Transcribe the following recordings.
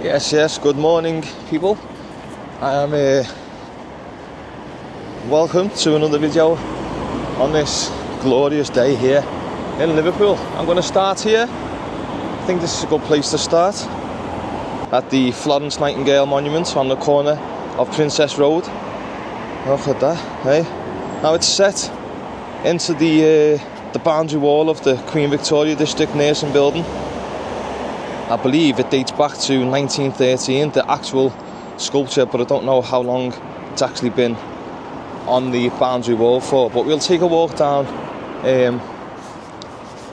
Yes, good morning people. I am welcome to another video on this glorious day here in Liverpool. I'm going to start here. I think this is a good place to start, at the Florence Nightingale Monument on the corner of Princess Road. Look at that, hey? Now it's set into the boundary wall of the Queen Victoria District Nursing Building. I believe it dates back to 1913, the actual sculpture, but I don't know how long it's actually been on the boundary wall for. But we'll take a walk down.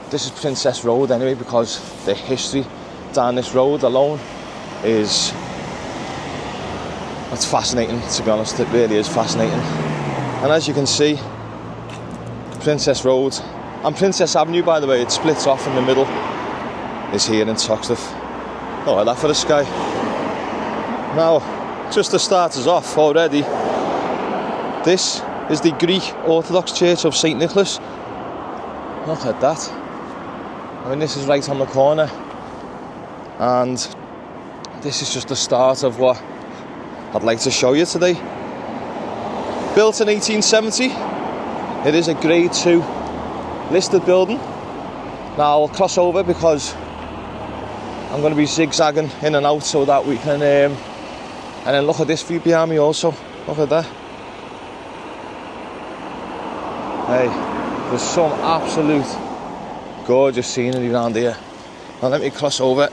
This is Princess Road anyway, because the history down this road alone it's fascinating, to be honest. It really is fascinating. And as you can see, Princess Road and Princess Avenue, by the way, it splits off in the middle, is here in Toxteth. Oh, like that for the sky. Now, just to start us off already, this is the Greek Orthodox Church of St. Nicholas. Look at that. I mean, this is right on the corner, and this is just the start of what I'd like to show you today. Built in 1870, it is a Grade 2 listed building. Now I'll cross over because I'm going to be zigzagging in and out so that we can and then look at this view behind me also. Look at that. Hey, there's some absolute gorgeous scenery around here. Now let me cross over.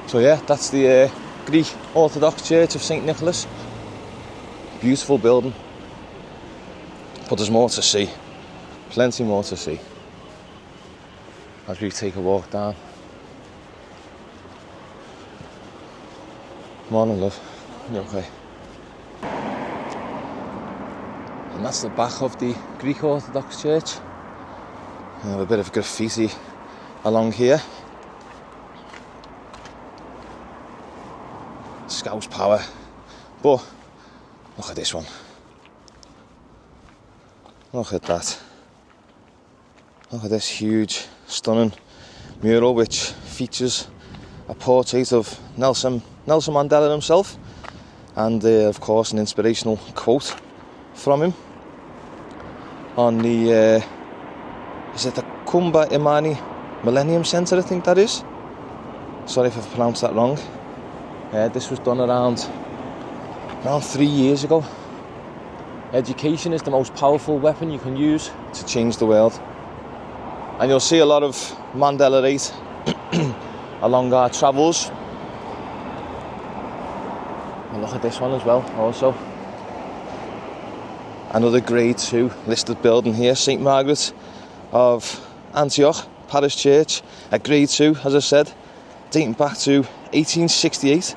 So yeah, that's the Greek Orthodox Church of St. Nicholas. Beautiful building. But there's more to see. Plenty more to see as we take a walk down. Morning, love. You okay? And that's the back of the Greek Orthodox Church. We have a bit of graffiti along here. Scouse power. But look at this one. Look at that. Look at this huge, stunning mural which features a portrait of Nelson Mandela himself, and of course an inspirational quote from him on the is it the Kumba Imani Millennium Centre, I think that is. Sorry if I've pronounced that wrong. This was done around 3 years ago. Education is the most powerful weapon you can use to change the world. And you'll see a lot of Mandela 8 along our travels. And look at this one as well, also. Another Grade 2 listed building here, St. Margaret of Antioch Parish Church. A Grade 2, as I said, dating back to 1868.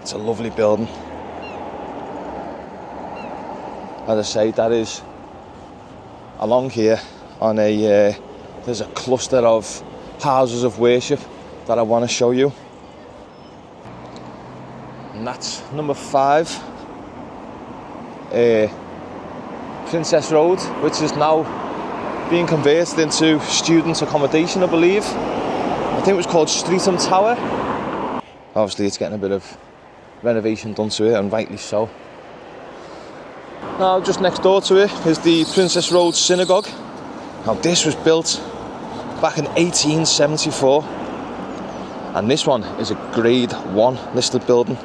It's a lovely building. As I say, that is along here on a there's a cluster of houses of worship that I want to show you, and that's number 5, Princess Road, which is now being converted into student accommodation, I believe. I think it was called Streatham Tower. Obviously it's getting a bit of renovation done to it, and rightly so. Now just next door to it is the Princess Road Synagogue. Now this was built back in 1874, and this one is a Grade 1 listed building.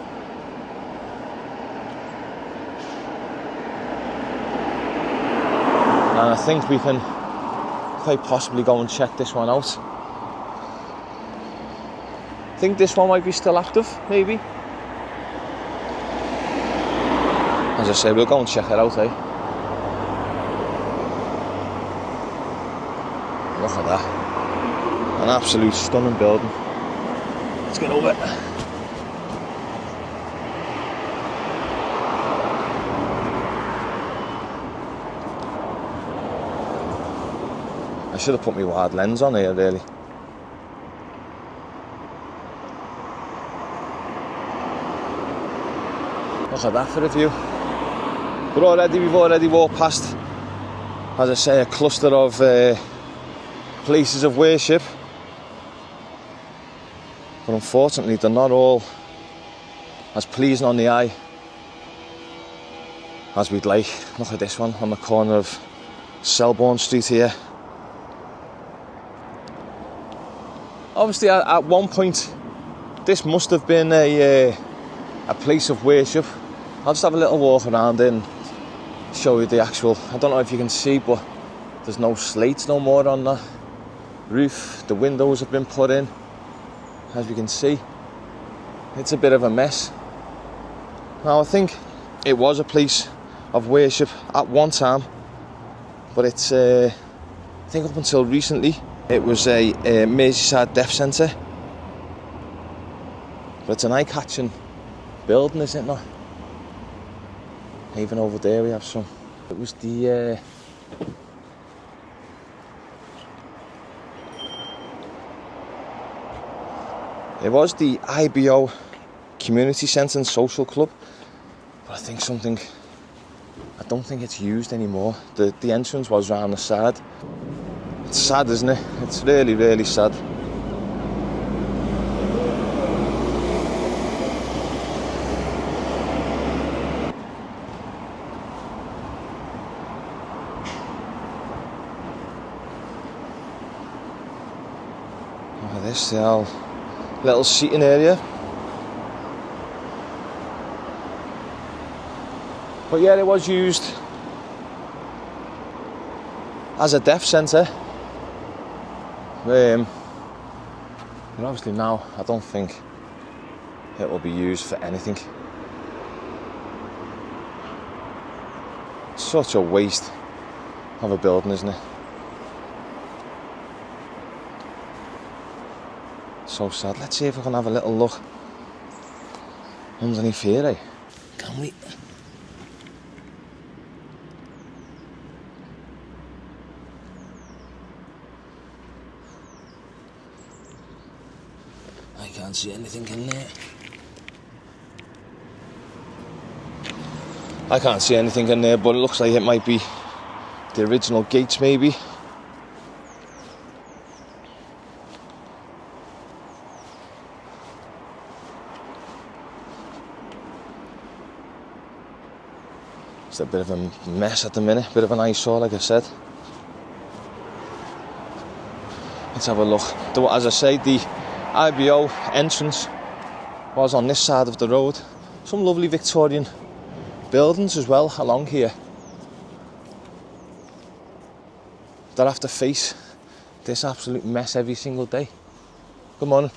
And I think we can quite possibly go and check this one out. I think this one might be still active, maybe. As I say, we'll go and check it out, eh? Look at that. An absolute stunning building. Let's get over it. I should have put my wide lens on here, really. Look at that for a view. But we've already walked past, as I say, a cluster of places of worship. but unfortunately they're not all as pleasing on the eye as we'd like. Look at this one on the corner of Selborne Street here. Obviously at one point this must have been a place of worship. I'll just have a little walk around and show you the actual, I don't know if you can see, but there's no slates no more on that roof. The windows have been put in, as you can see. It's a bit of a mess. Now I think it was a place of worship at one time, but it's I think up until recently it was a Merseyside Deaf Centre. But it's an eye-catching building, isn't it? Even over there we have some. It was the IBO Community Centre and Social Club, but I don't think it's used anymore. The entrance was round the side. It's sad, isn't it? It's really, really sad. Look at this, the little seating area. But yeah, it was used as a deaf centre. But obviously now I don't think it will be used for anything. Such a waste of a building, isn't it? So sad. Let's see if I can have a little look underneath here, eh? Can we? I can't see anything in there. I can't see anything in there, but it looks like it might be the original gates, maybe. It's a bit of a mess at the minute, bit of an eyesore, like I said. Let's have a look. As I say, the IBO entrance was on this side of the road. Some lovely Victorian buildings as well along here that have to face this absolute mess every single day. Good morning.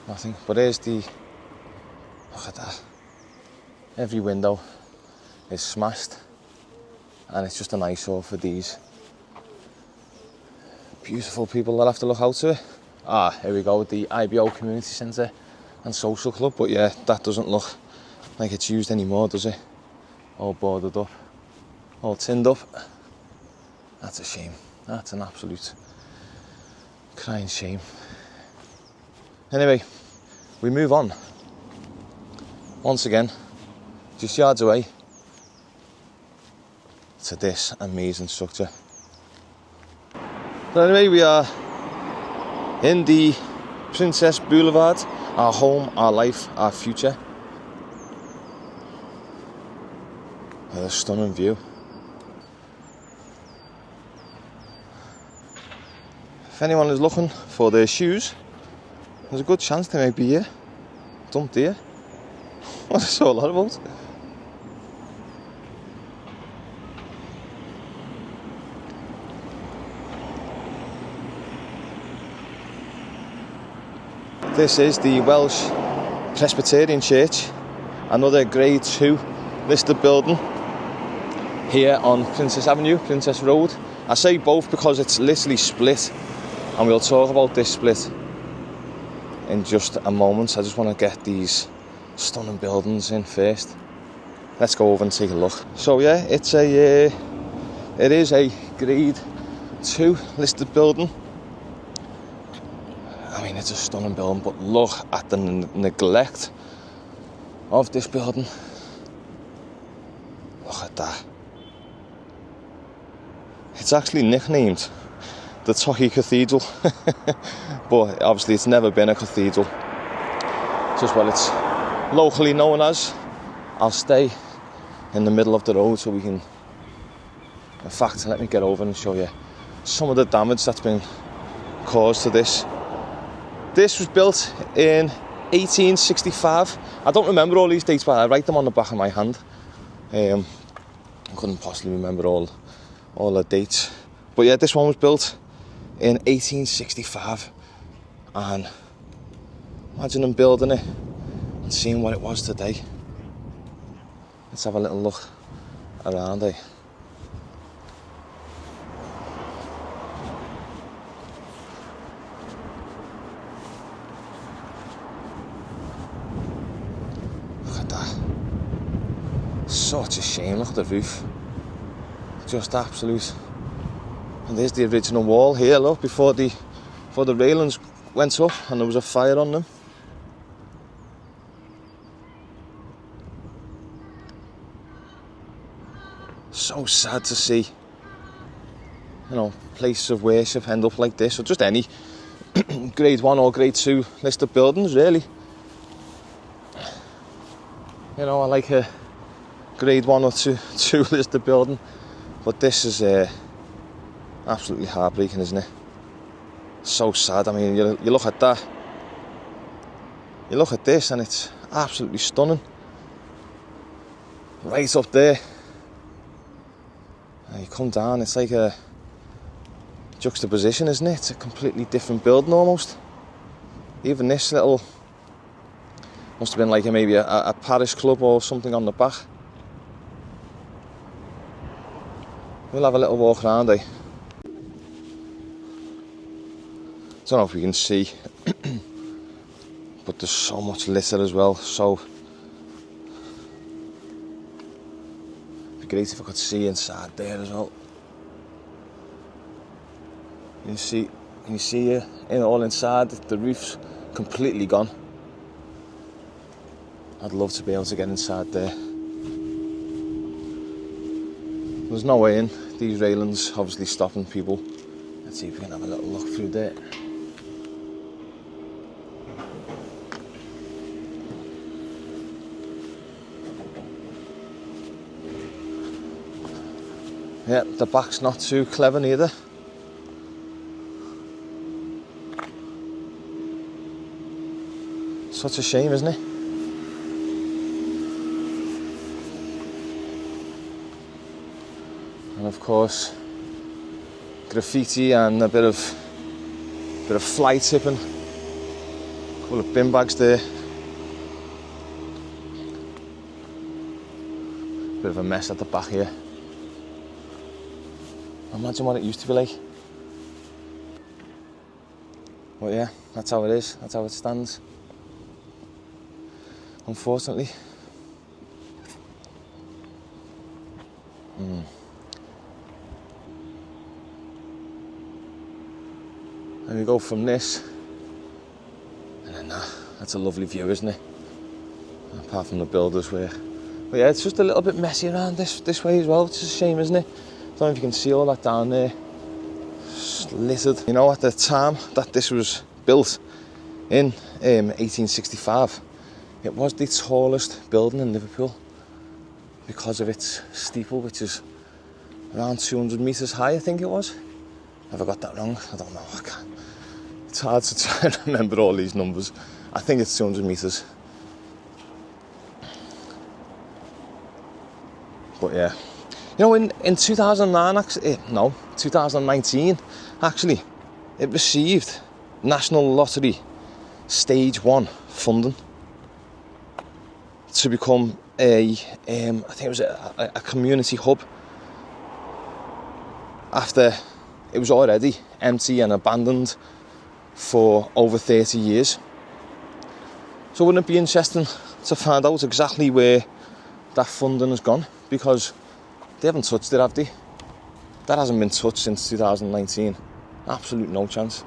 Nothing, but here's the, look at that. Every window is smashed and it's just an eyesore for these beautiful people that have to look out to it. Here we go with the IBO Community Centre and Social Club, but yeah, that doesn't look like it's used anymore, does it? All boarded up, all tinned up. That's a shame. That's an absolute crying shame. Anyway, we move on. Once again, just yards away to this amazing structure. So anyway, we are in the Princess Boulevard, our home, our life, our future. With a stunning view. If anyone is looking for their shoes, there's a good chance they might be here. Dumped here. What I saw a lot about. This is the Welsh Presbyterian Church, another grade 2 listed building here on Princess Avenue, Princess Road. I say both because it's literally split, and we'll talk about this split in just a moment. I just want to get these stunning buildings in first. Let's go over and take a look. So yeah, it is a grade 2 listed building. I mean, it's a stunning building, but look at the neglect of this building. Look at that. It's actually nicknamed the Torquay Cathedral. But obviously it's never been a cathedral, just what it's locally known as. I'll stay in the middle of the road so we can, in fact, let me get over and show you some of the damage that's been caused to this. This was built in 1865. I don't remember all these dates, but I write them on the back of my hand. I couldn't possibly remember all the dates. But yeah, this one was built in 1865. And imagine them building it and seeing what it was today. Let's have a little look around here. Look at that. Such a shame. Look at the roof. Just absolute. And there's the original wall here, look, before the railings went up and there was a fire on them. So sad to see, you know, places of worship end up like this, or just any grade 1 or grade 2 listed buildings, really. You know, I like a grade 1 or 2 listed building, but this is absolutely heartbreaking, isn't it? So sad. I mean, you look at that, you look at this, and it's absolutely stunning. Right up there. And you come down, it's like a juxtaposition, isn't it? It's a completely different building almost. Even this little, must have been like maybe a parish club or something on the back. We'll have a little walk around, eh? Don't know if we can see, but there's so much litter as well. So it'd be great if I could see inside there as well. Can you see all inside? The roof's completely gone. I'd love to be able to get inside there. There's no way in. These railings obviously stopping people. Let's see if we can have a little look through there. Yeah, the back's not too clever neither. Such a shame, isn't it? And of course, graffiti and a bit of fly tipping. A couple of bin bags there. Bit of a mess at the back here. Imagine what it used to be like. But yeah, that's how it is. That's how it stands. Unfortunately. And we go from this, and then that's a lovely view, isn't it? Apart from the builders' work. But yeah, it's just a little bit messy around this way as well, which is a shame, isn't it? I don't know if you can see all that down there. Just littered. You know, at the time that this was built in 1865, it was the tallest building in Liverpool because of its steeple, which is around 200 metres high, I think it was. Have I got that wrong? I don't know. It's hard to try and remember all these numbers. I think it's 200 metres. But yeah. You know, in 2019, actually, it received National Lottery Stage 1 funding to become I think it was a community hub after it was already empty and abandoned for over 30 years. So wouldn't it be interesting to find out exactly where that funding has gone? Because they haven't touched it, have they? That hasn't been touched since 2019. Absolute no chance.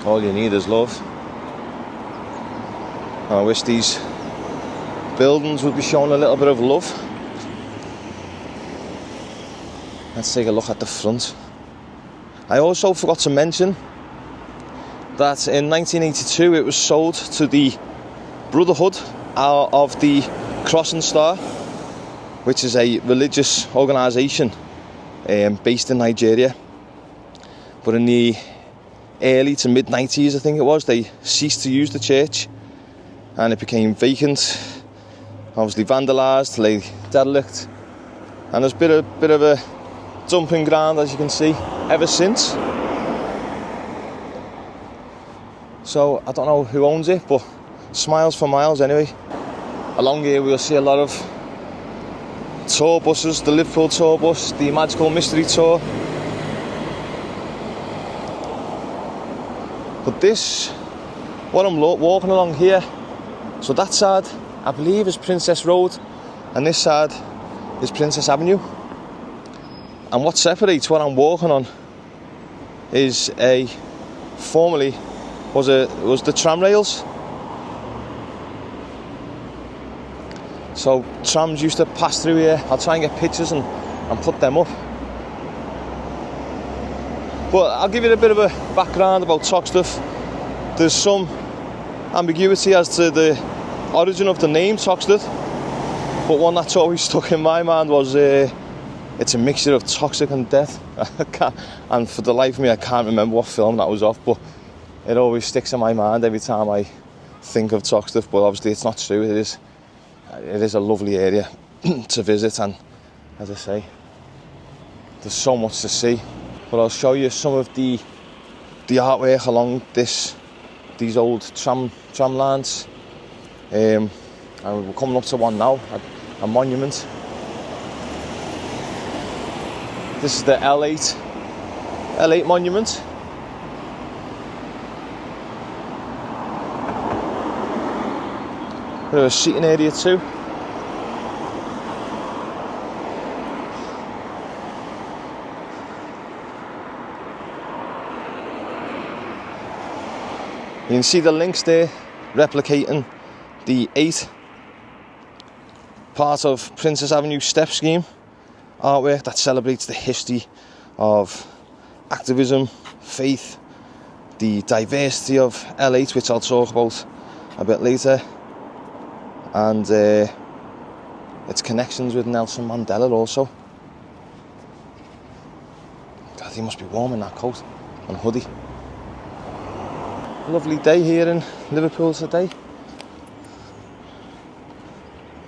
All you need is love. I wish these buildings would be shown a little bit of love. Let's take a look at the front. I also forgot to mention that in 1982 it was sold to the Brotherhood of the Cross and Star, which is a religious organisation based in Nigeria. But in the early to mid 90s, I think it was, they ceased to use the church and it became vacant, obviously vandalised, lay derelict, and there's been a bit of a dumping ground, as you can see, ever since. So I don't know who owns it, but smiles for miles anyway. Along here we'll see a lot of tour buses, the Liverpool tour bus, the Magical Mystery Tour. But this, what I'm walking along here, so that side I believe is Princess Road and this side is Princess Avenue. And what separates what I'm walking on is formerly was the tram rails. So trams used to pass through here. I'll try and get pictures and put them up. But I'll give you a bit of a background about Toxteth. There's some ambiguity as to the origin of the name Toxteth, but one that's always stuck in my mind was it's a mixture of toxic and death. And for the life of me I can't remember what film that was off, but it always sticks in my mind every time I think of Toxteth. But obviously it's not true. It is a lovely area to visit, and as I say, there's so much to see. But I'll show you some of the artwork along these old tram lines, and we're coming up to one now, a monument. This is the L8 monument. There's a seating area too. You can see the links there replicating the 8 part of Princess Avenue step scheme artwork that celebrates the history of activism, faith, the diversity of L8, which I'll talk about a bit later, and its connections with Nelson Mandela also. God, he must be warm in that coat and hoodie. Lovely day here in Liverpool today.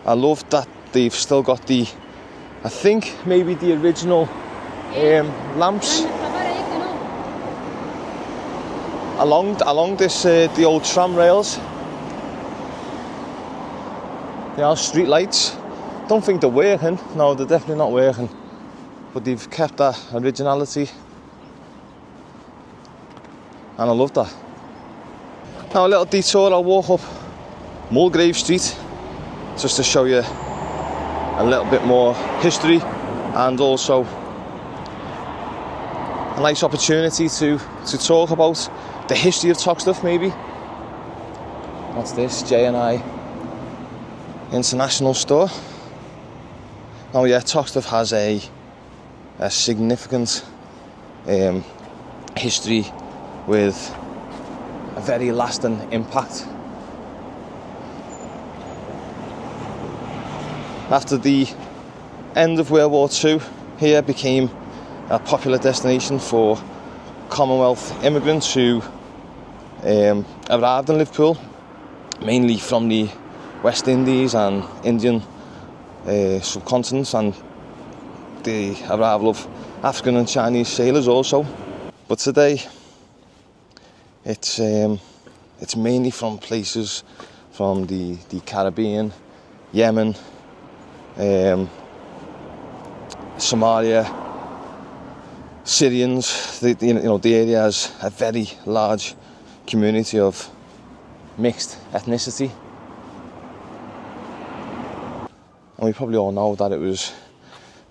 I love that they've still got I think maybe the original lamps along this the old tram rails. They are street lights. Don't think they're working. No, they're definitely not working. But they've kept that originality, and I love that. Now a little detour, I'll walk up Mulgrave Street just to show you a little bit more history, and also a nice opportunity to talk about the history of Toxteth maybe. What's this? J&I International Store. Oh yeah, Toxteth has a significant history with a very lasting impact. After the end of World War II, here became a popular destination for Commonwealth immigrants who arrived in Liverpool, mainly from the West Indies and Indian subcontinents, and the arrival of African and Chinese sailors also. But today it's mainly from places from the Caribbean, Yemen, Somalia, Syrians. The area has a very large community of mixed ethnicity, and we probably all know that it was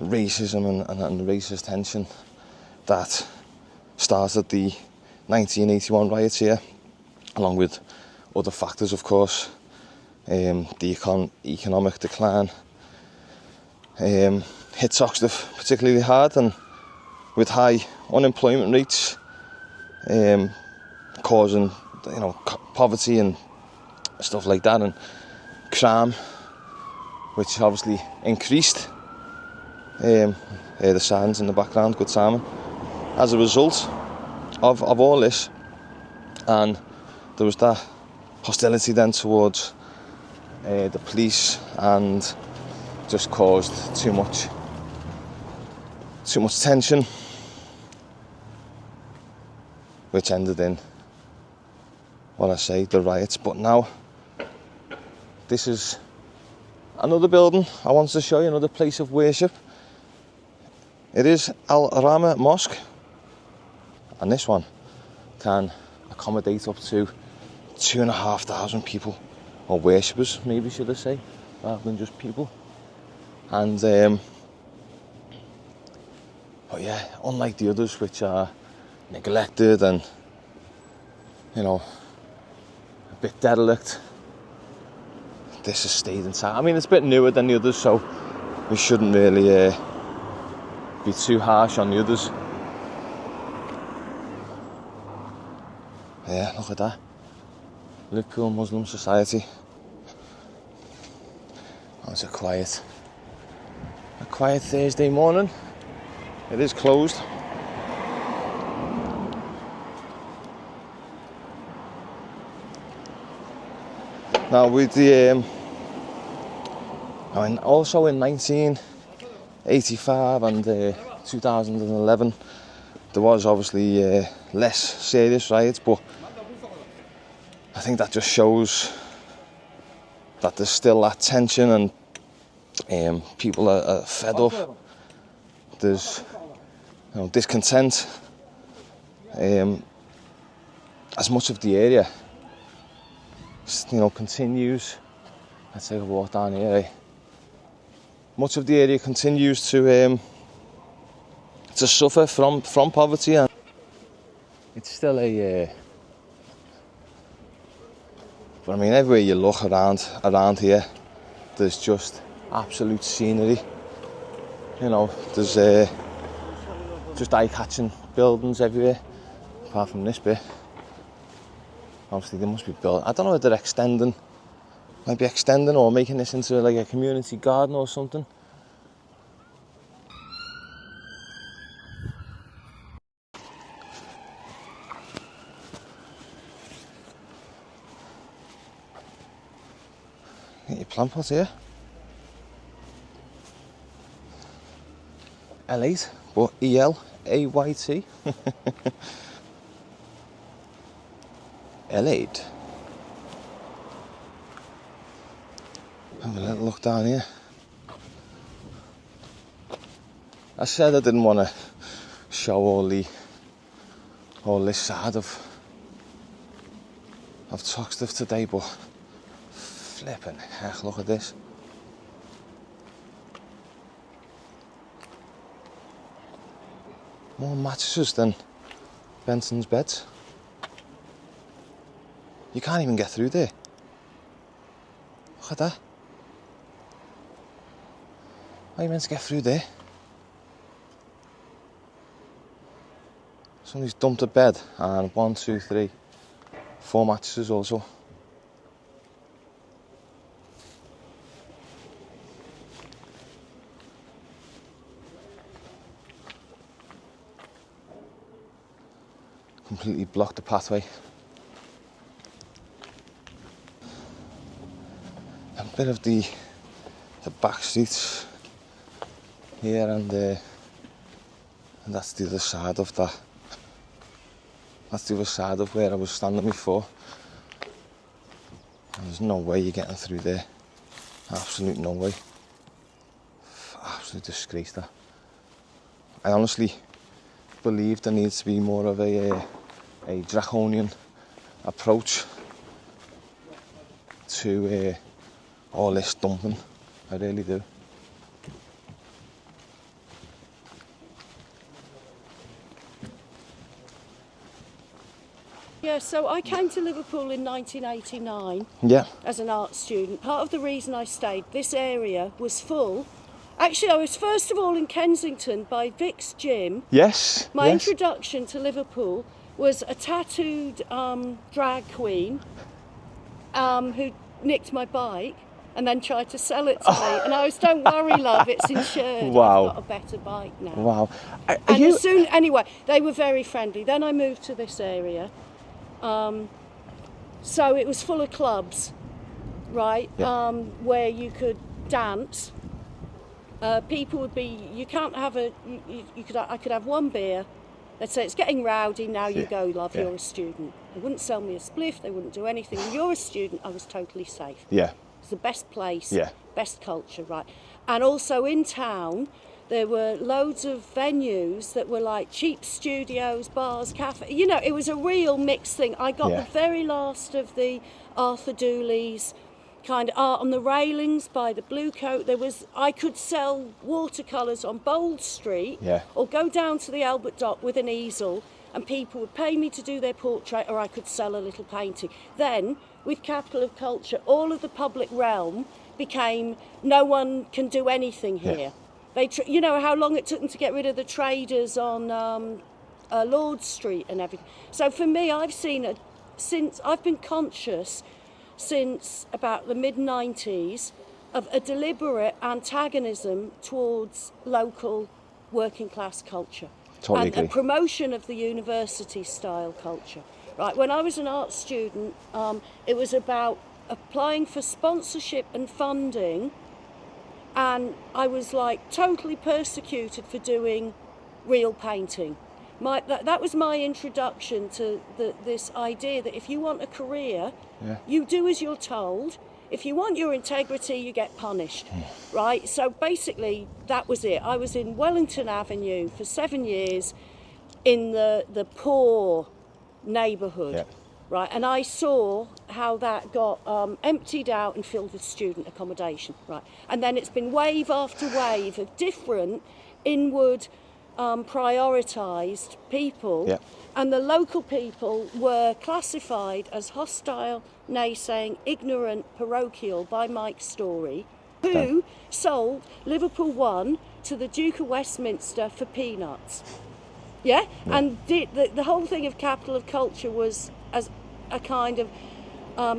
racism and racist tension that started the 1981 riots here, along with other factors, of course, the economic decline, hit Toxteth particularly hard, and with high unemployment rates, causing poverty and stuff like that, and crime, which obviously increased. The sirens in the background, good timing. As a result of all this, and there was that hostility then towards the police, and just caused too much tension, which ended in the riots. But now this is another building I wanted to show you, another place of worship. It is Al Rama Mosque, and this one can accommodate up to 2,500 people, or worshippers maybe should I say, rather than just people. And but yeah, unlike the others which are neglected and a bit derelict, this has stayed intact. I mean, it's a bit newer than the others, so we shouldn't really be too harsh on the others. Yeah, look at that. Liverpool Muslim Society. Oh, it's a quiet Thursday morning. It is closed. Now with the also in 1985 and 2011 there was obviously less serious riots, but I think that just shows that there's still that tension, and people are fed up. There's discontent. As much of the area continues. Let's take a walk down here. Much of the area continues to suffer from poverty, and it's still but I mean, everywhere you look around here, there's just absolute scenery. There's just eye-catching buildings everywhere, apart from this bit. Obviously, they must be built. I don't know if they're might be extending or making this into like a community garden or something. Get your plant pot here. L8, but E-L-A-Y-T. L8. Have a little look down here. I said I didn't want to show all this side of Toxteth today, but flipping heck, look at this. More mattresses than Benson's beds. You can't even get through there. Look at that. How are you meant to get through there? Somebody's dumped a bed, and 1, 2, 3, 4 mattresses also. Completely blocked the pathway. A bit of the back streets here, and that's the other side of that. That's the other side of where I was standing before. And there's no way you're getting through there. Absolute no way. Absolute disgrace, that. I honestly believe there needs to be more of a draconian approach to all this dumping. I really do. Yeah, so I came to Liverpool in 1989 Yeah. as an art student. Part of the reason I stayed, this area was full Actually, I was first of all in Kensington by Vic's Gym. Yes. My yes. introduction to Liverpool was a tattooed drag queen who nicked my bike and then tried to sell it to me. And I was, don't worry, love, it's insured. Wow. I've got a better bike now. Wow. Are And you... anyway, they were very friendly. Then I moved to this area. So it was full of clubs, right? Yeah. Where you could dance. People would be, you can't have I could have one beer. They'd say, it's getting rowdy, now you go, love, you're a student. They wouldn't sell me a spliff, they wouldn't do anything. When you're a student, I was totally safe. Yeah. It's the best place, Yeah. best culture, right? And also in town, there were loads of venues that were like cheap studios, bars, cafe. You know, it was a real mixed thing. I got the very last of the Arthur Dooley's kind of art on the railings by the Blue Coat. I could sell watercolours on Bold Street, or go down to the Albert Dock with an easel, and people would pay me to do their portrait, or I could sell a little painting. Then, with Capital of Culture, all of the public realm became, no one can do anything here. You know how long it took them to get rid of the traders on Lord Street and everything. So for me, I've been conscious since about the mid-90s of a deliberate antagonism towards local working class culture. Totally and agree. a promotion of the university style culture. Right, when I was an art student, it was about applying for sponsorship and funding, and I was like totally persecuted for doing real painting. That was my introduction to this idea that if you want a career, you do as you're told. If you want your integrity, you get punished, right? So basically, that was it. I was in Wellington Avenue for 7 years in the poor neighbourhood, right? And I saw how that got emptied out and filled with student accommodation, right? And then it's been wave after wave of different inward prioritised people, and the local people were classified as hostile, naysaying, ignorant, parochial by Mike Story, who sold Liverpool 1 to the Duke of Westminster for peanuts. And the whole thing of Capital of Culture was as a kind of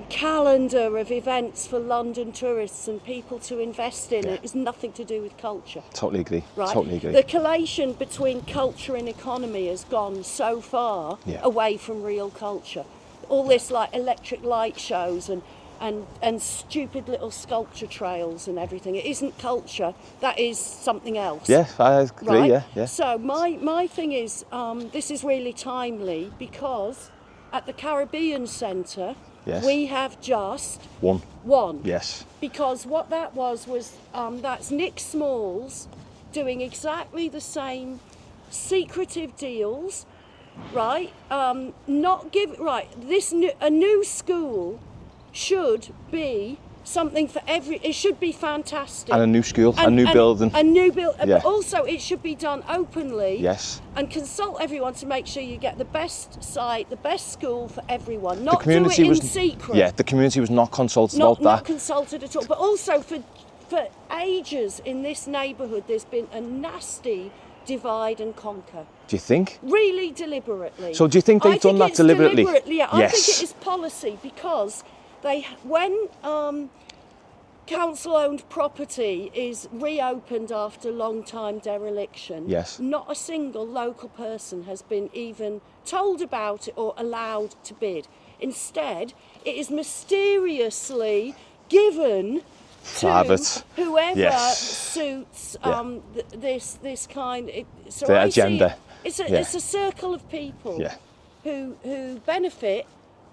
calendar of events for London tourists and people to invest in. It was nothing to do with culture. Totally agree. Right? Totally agree. The collation between culture and economy has gone so far away from real culture. All this like electric light shows and stupid little sculpture trails and everything. It isn't culture. That is something else. Yeah, I agree. Right? Yeah. So my thing is, this is really timely because at the Caribbean Centre, we have just one. Yes. Because what that was that's Nick Smalls doing exactly the same secretive deals, right? A new school should be something for it should be fantastic. And a new school, a new building. A new building, but also it should be done openly. Yes. And consult everyone to make sure you get the best site, the best school for everyone. Not do it in secret. Yeah, the community was not consulted about that. Not consulted at all. But also for ages in this neighbourhood, there's been a nasty divide and conquer. Do you think? Really deliberately. So do you think they've done that deliberately? Yeah, I think it is policy because when council-owned property is reopened after long-time dereliction, not a single local person has been even told about it or allowed to bid. Instead, it is mysteriously given to whoever suits this kind. The agenda. It's a circle of people who benefit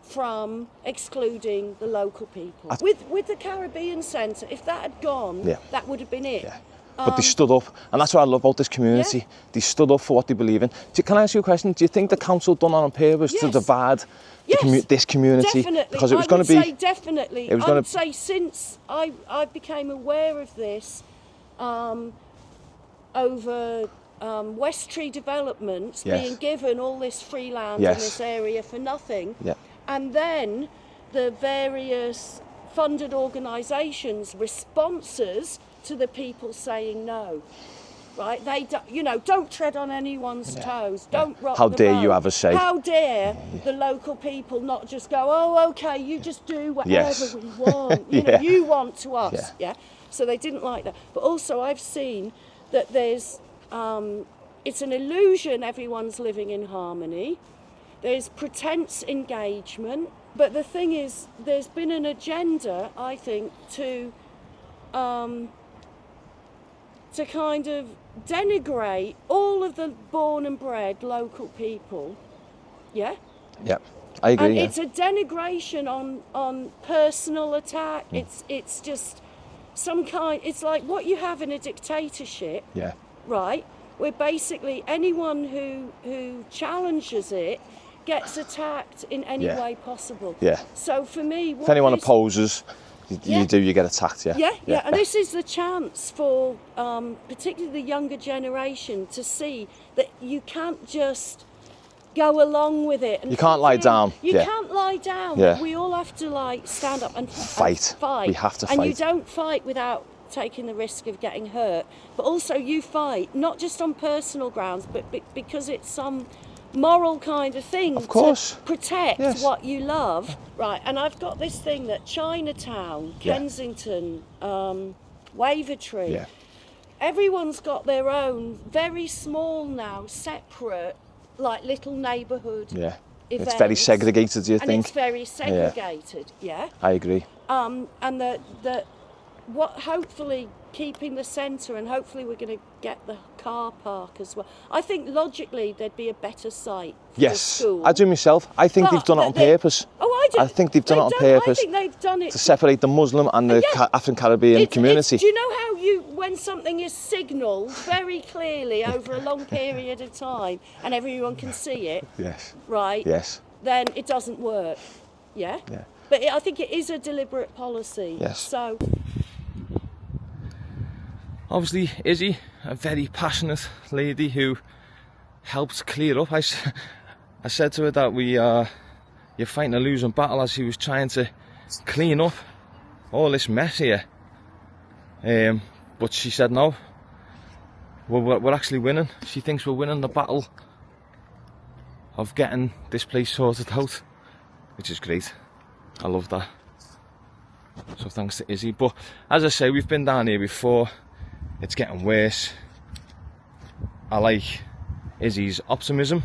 from excluding the local people. With the Caribbean Centre, if that had gone, that would have been it. But they stood up, and that's what I love about this community. They stood up for what they believe in. Can I ask you a question? Do you think the council done that on purpose to divide this community? Definitely. Because it was going to be... Definitely. I would say since I became aware of this over West Tree Developments being given all this free land in this area for nothing, and then the various funded organisations' responses to the people saying no. Right? They don't, you know, don't tread on anyone's toes. Don't rock How the dare boat. you have a say? How dare the local people not just go, oh, okay, you just do whatever we want. You know, you want to us. Yeah. So they didn't like that. But also, I've seen that there's, it's an illusion everyone's living in harmony. There's pretense engagement. But the thing is, there's been an agenda, I think, to kind of denigrate all of the born and bred local people. Yeah? Yeah, I agree. And it's a denigration on personal attack. It's just some kind, it's like what you have in a dictatorship. Yeah. Right? Where basically anyone who challenges it gets attacked in any way possible. Yeah. So for me, if anyone opposes, you get attacked. Yeah. And this is the chance for particularly the younger generation to see that you can't just go along with it. And you can't lie down. You can't lie down. Yeah. We all have to like stand up and fight. We have to fight. And you don't fight without taking the risk of getting hurt. But also you fight not just on personal grounds, but because it's some moral kind of thing to protect what you love. Right, and I've got this thing that Chinatown, Kensington, Wavertree, everyone's got their own very small now, separate, like little neighbourhood events. It's very segregated, do you think? And it's very segregated, I agree. And what hopefully keeping the centre, and hopefully we're going to get the car park as well. I think logically there'd be a better site for the school. I do myself. I think they've done it on purpose. Oh, I do. I think they've done it on purpose. I think they've done it to separate the Muslim and the African Caribbean community. Do you know how when something is signalled very clearly over a long period of time and everyone can see it? Yes. Right. Yes. Then it doesn't work. Yeah. Yeah. But I think it is a deliberate policy. Yes. So. Obviously, Izzy, a very passionate lady who helped clear up. I said to her that you're fighting a losing battle, as she was trying to clean up all this mess here. But she said no, we're actually winning. She thinks we're winning the battle of getting this place sorted out, which is great. I love that. So thanks to Izzy. But as I say, we've been down here before. It's getting worse. I like Izzy's optimism,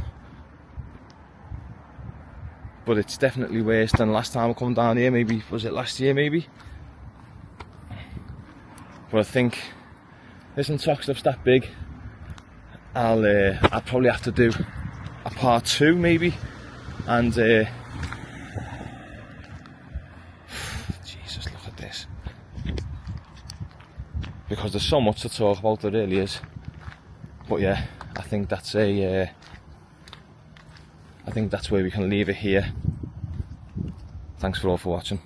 but it's definitely worse than last time I come down here. Maybe, was it last year maybe? But I think, listen, Toxteth's that big. I'll probably have to do a part 2 maybe, and Jesus, look at this. Because there's so much to talk about, there really is. But yeah, I think that's where we can leave it here. Thanks for all for watching.